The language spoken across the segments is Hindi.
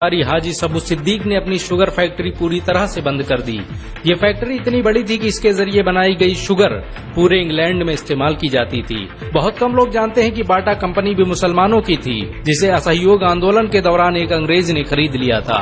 हाजी सबू सिद्दीक ने अपनी शुगर फैक्ट्री पूरी तरह से बंद कर दी। ये फैक्ट्री इतनी बड़ी थी कि इसके जरिए बनाई गई शुगर पूरे इंग्लैंड में इस्तेमाल की जाती थी। बहुत कम लोग जानते हैं कि बाटा कंपनी भी मुसलमानों की थी, जिसे असहयोग आंदोलन के दौरान एक अंग्रेज ने खरीद लिया था।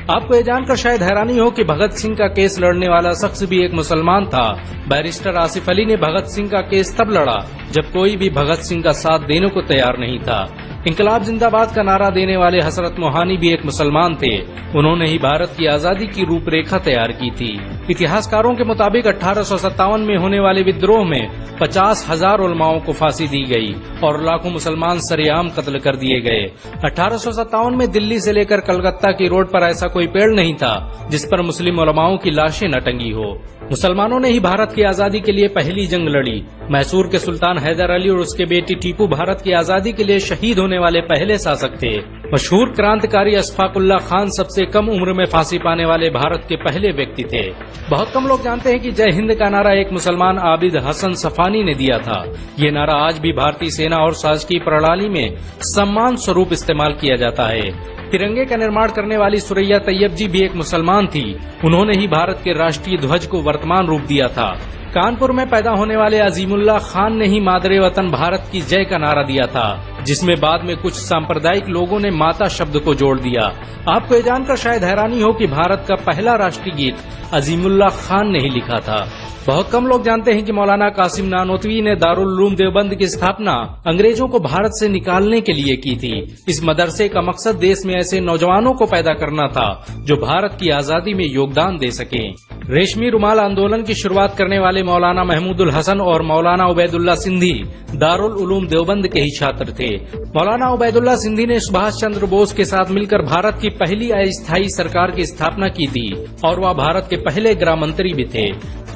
आपको ये जानकर शायद हैरानी हो कि भगत सिंह का केस लड़ने वाला शख्स भी एक मुसलमान था। बैरिस्टर आसिफ अली ने भगत सिंह का केस तब लड़ा जब कोई भी भगत सिंह का साथ देने को तैयार नहीं था। इंकलाब जिंदाबाद का नारा देने वाले हसरत मोहानी भी एक मुसलमान थे। उन्होंने ही भारत की आजादी की रूपरेखा तैयार की थी। इतिहासकारों के मुताबिक 1857 में होने वाले विद्रोह में 50,000 उलमाओं को फांसी दी गई और लाखों मुसलमान सरेआम कत्ल कर दिए गए। 1857 में दिल्ली से लेकर कलकत्ता की रोड पर ऐसा कोई पेड़ नहीं था जिस पर मुस्लिम उलमाओं की लाशें न टंगी हो। मुसलमानों ने ही भारत की आजादी के लिए पहली जंग लड़ी। मैसूर के सुल्तान हैदर अली और उसके बेटी टीपू भारत की आजादी के लिए शहीद होने वाले पहले शासक थे। मशहूर क्रांतिकारी अशफाकुल्लाह खान सबसे कम उम्र में फांसी पाने वाले भारत के पहले व्यक्ति थे। बहुत कम लोग जानते हैं कि जय हिंद का नारा एक मुसलमान आबिद हसन सफानी ने दिया था। ये नारा आज भी भारतीय सेना और शासकीय प्रणाली में सम्मान स्वरूप इस्तेमाल किया जाता है। तिरंगे का निर्माण करने वाली सुरैया तैयब जी भी एक मुसलमान थी। उन्होंने ही भारत के राष्ट्रीय ध्वज को वर्तमान रूप दिया था। कानपुर में पैदा होने वाले अजीमुल्लाह खान ने ही मादरे वतन भारत की जय का नारा दिया था, जिसमें बाद में कुछ सांप्रदायिक लोगों ने माता शब्द को जोड़ दिया। आपको ये जानकर शायद हैरानी हो कि भारत का पहला राष्ट्रीय गीत अजीमुल्लाह खान ने ही लिखा था। बहुत कम लोग जानते हैं कि मौलाना कासिम नानोतवी ने दारुल उलूम देवबंद की स्थापना अंग्रेजों को भारत से निकालने के लिए की थी। इस मदरसे का मकसद देश में ऐसे नौजवानों को पैदा करना था जो भारत की आजादी में योगदान दे सकें। रेशमी रुमाल आंदोलन की शुरुआत करने वाले मौलाना महमूदुल हसन और मौलाना उबैदुल्ला सिंधी दारुल उलूम देवबंद के ही छात्र थे। मौलाना उबैदुल्ला सिंधी ने सुभाष चंद्र बोस के साथ मिलकर भारत की पहली अस्थायी सरकार की स्थापना की थी और वह भारत के पहले गृह मंत्री भी थे।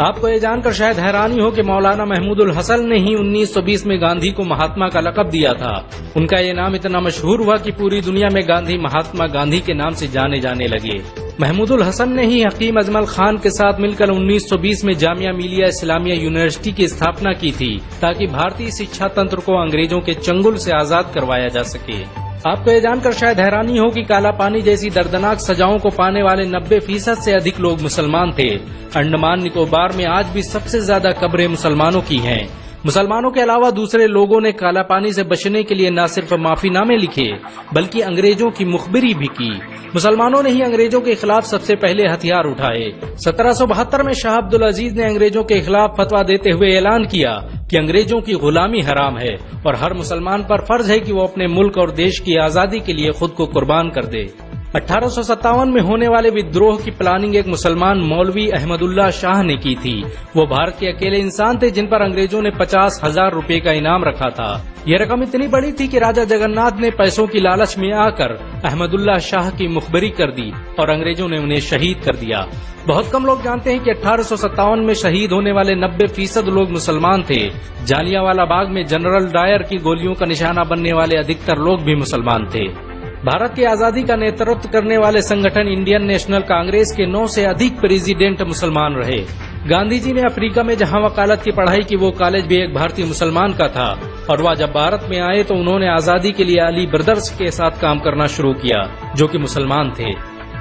आपको ये जानकर शायद हैरानी हो कि मौलाना महमूदुल हसन ने ही 1920 में गांधी को महात्मा का लक़ब दिया था। उनका ये नाम इतना मशहूर हुआ कि पूरी दुनिया में गांधी महात्मा गांधी के नाम से जाने जाने लगे। महमूदुल हसन ने ही हकीम अजमल खान के साथ मिलकर 1920 में जामिया मिलिया इस्लामिया यूनिवर्सिटी की स्थापना की थी, ताकि भारतीय शिक्षा तंत्र को अंग्रेजों के चंगुल से आजाद करवाया जा सके। आपको ये जानकर शायद हैरानी हो कि काला पानी जैसी दर्दनाक सजाओं को पाने वाले 90% से अधिक लोग मुसलमान थे। अंडमान निकोबार में आज भी सबसे ज्यादा कब्रें मुसलमानों की हैं। मुसलमानों के अलावा दूसरे लोगों ने काला पानी से बचने के लिए न सिर्फ माफीनामे लिखे बल्कि अंग्रेजों की मुखबिरी भी की। मुसलमानों ने ही अंग्रेजों के खिलाफ सबसे पहले हथियार उठाए। 1772 में शाह अब्दुल अजीज ने अंग्रेजों के खिलाफ फतवा देते हुए ऐलान किया कि अंग्रेजों की गुलामी हराम है और हर मुसलमान पर फर्ज है कि वो अपने मुल्क और देश की आजादी के लिए खुद को कुर्बान कर दे। 1857 में होने वाले विद्रोह की प्लानिंग एक मुसलमान मौलवी अहमदुल्ला शाह ने की थी। वो भारत के अकेले इंसान थे जिन पर अंग्रेजों ने 50,000 रुपए का इनाम रखा था। यह रकम इतनी बड़ी थी कि राजा जगन्नाथ ने पैसों की लालच में आकर अहमदुल्ला शाह की मुखबरी कर दी और अंग्रेजों ने उन्हें शहीद कर दिया। बहुत कम लोग जानते हैं कि 1857 में शहीद होने वाले 90% लोग मुसलमान थे। जालियांवाला बाग में जनरल डायर की गोलियों का निशाना बनने वाले अधिकतर लोग भी मुसलमान थे। भारत की आजादी का नेतृत्व करने वाले संगठन इंडियन नेशनल कांग्रेस के 9 से अधिक प्रेसिडेंट मुसलमान रहे। गांधी जी ने अफ्रीका में जहां वकालत की पढ़ाई की, वो कॉलेज भी एक भारतीय मुसलमान का था और वह जब भारत में आए तो उन्होंने आजादी के लिए अली ब्रदर्स के साथ काम करना शुरू किया, जो कि मुसलमान थे।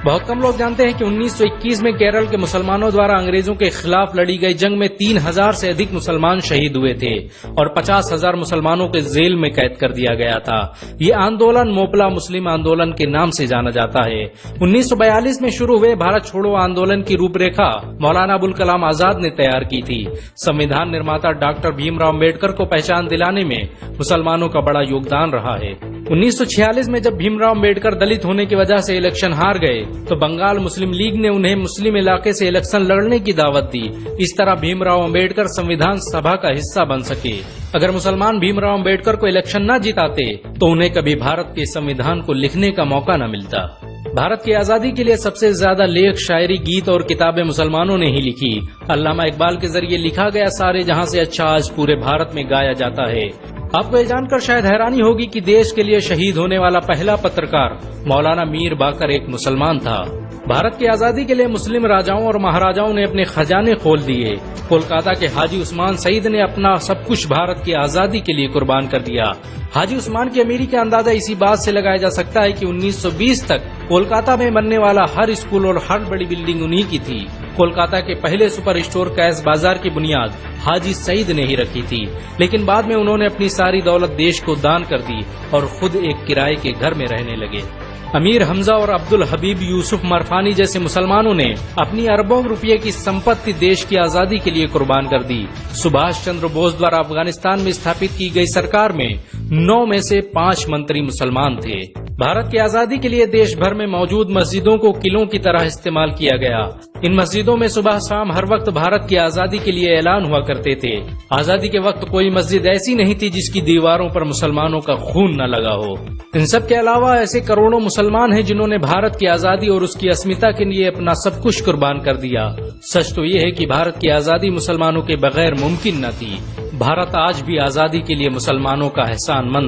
बहुत कम लोग जानते हैं कि 1921 में केरल के मुसलमानों द्वारा अंग्रेजों के खिलाफ लड़ी गई जंग में 3000 से अधिक मुसलमान शहीद हुए थे और 50,000 मुसलमानों के जेल में कैद कर दिया गया था। ये आंदोलन मोपला मुस्लिम आंदोलन के नाम से जाना जाता है। 1942 में शुरू हुए भारत छोड़ो आंदोलन की रूपरेखा मौलाना अबुल कलाम आजाद ने तैयार की थी। संविधान निर्माता डॉक्टर भीमराव अम्बेडकर को पहचान दिलाने में मुसलमानों का बड़ा योगदान रहा है। 1946 में जब भीमराव अम्बेडकर दलित होने की वजह से इलेक्शन हार गए तो बंगाल मुस्लिम लीग ने उन्हें मुस्लिम इलाके से इलेक्शन लड़ने की दावत दी। इस तरह भीमराव अम्बेडकर संविधान सभा का हिस्सा बन सके। अगर मुसलमान भीमराव अम्बेडकर को इलेक्शन न जिताते तो उन्हें कभी भारत के संविधान को लिखने का मौका न मिलता। भारत की आजादी के लिए सबसे ज्यादा लेख, शायरी, गीत और किताबें मुसलमानों ने ही लिखी। अल्लामा इकबाल के जरिए लिखा गया सारे जहां से अच्छा आज पूरे भारत में गाया जाता है। आपको ये जानकर शायद हैरानी होगी कि देश के लिए शहीद होने वाला पहला पत्रकार मौलाना मीर बाकर एक मुसलमान था। भारत की आजादी के लिए मुस्लिम राजाओं और महाराजाओं ने अपने खजाने खोल दिए। कोलकाता के हाजी उस्मान सईद ने अपना सब कुछ भारत की आजादी के लिए कुर्बान कर दिया। हाजी उस्मान की अमीरी का अंदाजा इसी बात से लगाया जा सकता है कि 1920 तक कोलकाता में बनने वाला हर स्कूल और हर बड़ी बिल्डिंग उन्हीं की थी। कोलकाता के पहले सुपर स्टोर कैश बाजार की बुनियाद हाजी सईद ने ही रखी थी, लेकिन बाद में उन्होंने अपनी सारी दौलत देश को दान कर दी और खुद एक किराए के घर में रहने लगे। अमीर हमजा और अब्दुल हबीब यूसुफ मरफानी जैसे मुसलमानों ने अपनी अरबों रुपये की संपत्ति देश की आजादी के लिए कुर्बान कर दी। सुभाष चंद्र बोस द्वारा अफगानिस्तान में स्थापित की गई सरकार में 9 में से 5 मंत्री मुसलमान थे। भारत की आजादी के लिए देश भर में मौजूद मस्जिदों को किलों की तरह इस्तेमाल किया गया। इन मस्जिदों में सुबह शाम हर वक्त भारत की आजादी के लिए ऐलान हुआ करते थे। आजादी के वक्त कोई मस्जिद ऐसी नहीं थी जिसकी दीवारों पर मुसलमानों का खून न लगा हो। इन सब के अलावा ऐसे करोड़ों मुसलमान हैं जिन्होंने भारत की आजादी और उसकी अस्मिता के लिए अपना सब कुछ कुर्बान कर दिया। सच तो ये है कि भारत की आजादी मुसलमानों के बगैर मुमकिन न थी। भारत आज भी आजादी के लिए मुसलमानों का एहसानमंद